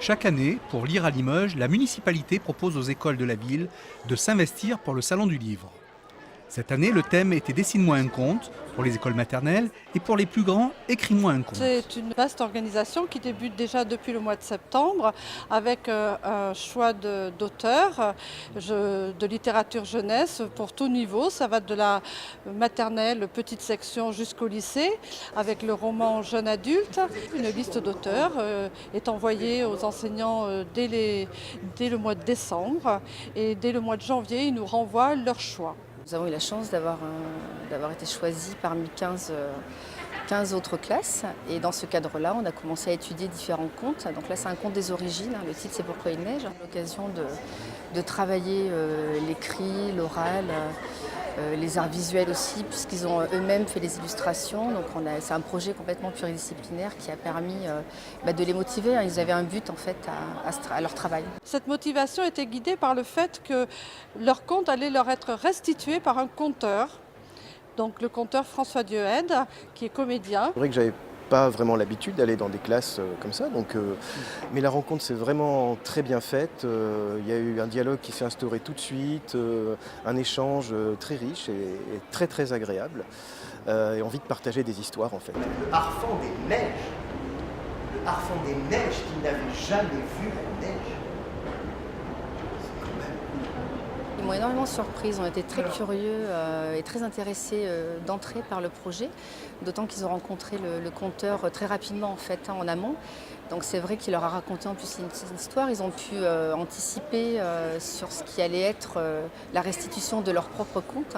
Chaque année, pour lire à Limoges, la municipalité propose aux écoles de la ville de s'investir pour le Salon du Livre. Cette année, le thème était Dessine-moi un conte pour les écoles maternelles et pour les plus grands, Écris-moi un conte. C'est une vaste organisation qui débute déjà depuis le mois de septembre avec un choix d'auteurs de littérature jeunesse pour tout niveau. Ça va de la maternelle, petite section jusqu'au lycée avec le roman jeune adulte. Une liste d'auteurs est envoyée aux enseignants dès le mois de décembre et dès le mois de janvier, ils nous renvoient leur choix. Nous avons eu la chance d'avoir été choisis parmi 15 autres classes. Et dans ce cadre-là, on a commencé à étudier différents contes. Donc là, c'est un conte des origines. Le titre, c'est Pourquoi il neige. L'occasion de travailler l'écrit, l'oral, les arts visuels aussi, puisqu'ils ont eux-mêmes fait les illustrations. Donc c'est un projet complètement pluridisciplinaire qui a permis de les motiver. Ils avaient un but en fait à leur travail. Cette motivation était guidée par le fait que leur conte allait leur être restitué par un conteur. Donc le conteur François Dieudde, qui est comédien. C'est vrai que j'avais pas vraiment l'habitude d'aller dans des classes comme ça, mais la rencontre s'est vraiment très bien faite. Il y a eu un dialogue qui s'est instauré tout de suite, un échange très riche et très très agréable, et envie de partager des histoires en fait. Le harfang des neiges, le harfang des neiges qui n'avait jamais vu la neige. Ils m'ont énormément surprise, ils ont été très curieux et très intéressés d'entrer par le projet, d'autant qu'ils ont rencontré le conteur très rapidement en fait, en amont. Donc c'est vrai qu'il leur a raconté en plus une histoire, ils ont pu anticiper sur ce qui allait être la restitution de leur propre conte.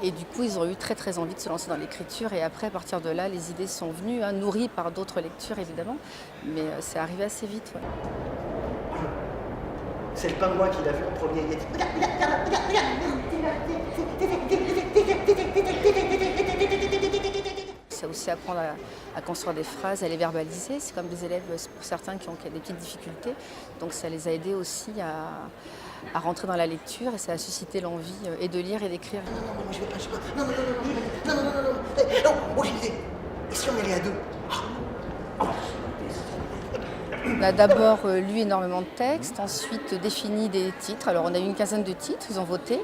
Et du coup, ils ont eu très très envie de se lancer dans l'écriture et après, à partir de là, les idées sont venues, nourries par d'autres lectures évidemment, mais c'est arrivé assez vite. Ouais. C'est le pingouin qui l'a vu en premier. Il a dit C'est aussi apprendre à construire des phrases, à les verbaliser. C'est comme des élèves, pour certains, qui ont des petites difficultés. Donc ça les a aidés aussi à rentrer dans la lecture et ça a suscité l'envie et de lire et d'écrire. Oh, j'ai une idée. Et si on allait à deux? On a d'abord lu énormément de textes, ensuite défini des titres. Alors on a eu une quinzaine de titres, ils ont voté.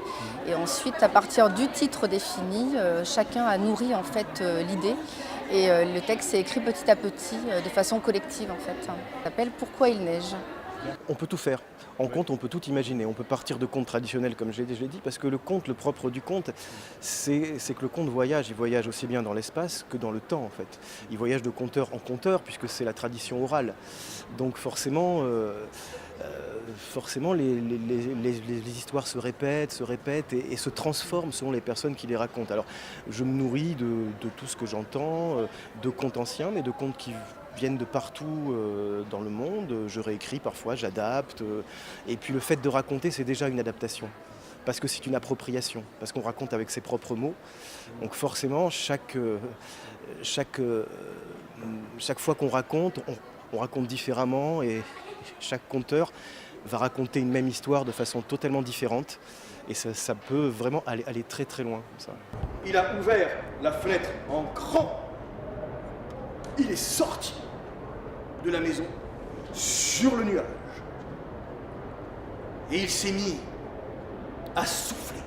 Et ensuite, à partir du titre défini, chacun a nourri en fait l'idée. Et le texte s'est écrit petit à petit, de façon collective en fait. Ça s'appelle Pourquoi il neige. On peut tout faire. En conte, on peut tout imaginer. On peut partir de contes traditionnels, comme je l'ai dit, parce que le propre du conte, c'est que le conte voyage. Il voyage aussi bien dans l'espace que dans le temps, en fait. Il voyage de conteur en conteur, puisque c'est la tradition orale. Donc forcément, les histoires se répètent et se transforment selon les personnes qui les racontent. Alors, je me nourris de tout ce que j'entends, de contes anciens, mais de contes qui viennent de partout dans le monde. Je réécris parfois, j'adapte. Et puis le fait de raconter, c'est déjà une adaptation. Parce que c'est une appropriation, parce qu'on raconte avec ses propres mots. Donc forcément, chaque fois qu'on raconte, on raconte différemment et chaque conteur va raconter une même histoire de façon totalement différente. Et ça peut vraiment aller très très loin. Ça. Il a ouvert la fenêtre en grand. Il est sorti de la maison sur le nuage. Et il s'est mis à souffler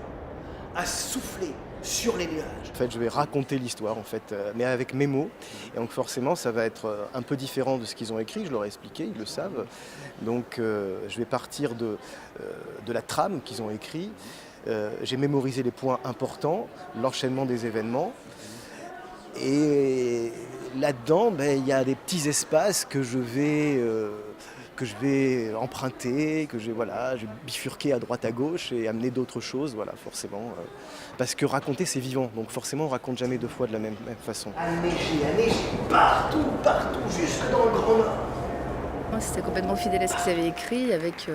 sur les nuages. En fait, je vais raconter l'histoire, en fait, mais avec mes mots. Et donc forcément, ça va être un peu différent de ce qu'ils ont écrit, je leur ai expliqué, ils le savent. Donc je vais partir de la trame qu'ils ont écrit. J'ai mémorisé les points importants, l'enchaînement des événements. Et là-dedans, il y a des petits espaces que je vais emprunter, que je vais bifurquer à droite à gauche et amener d'autres choses, forcément. Parce que raconter, c'est vivant, donc forcément, on ne raconte jamais deux fois de la même façon. À neiger, partout, jusque dans le Grand Nord. C'était complètement fidèle à ce qu'ils avaient écrit, avec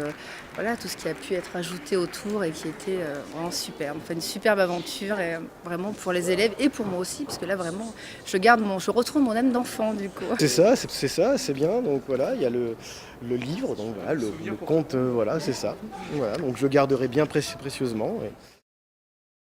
tout ce qui a pu être ajouté autour et qui était vraiment superbe. Enfin, une superbe aventure, et vraiment pour les élèves et pour moi aussi, parce que là vraiment, je retrouve mon âme d'enfant du coup. C'est ça, c'est bien. Donc voilà, il y a le livre, donc voilà, le conte, c'est ça. Voilà, donc je garderai bien précieusement. Ouais.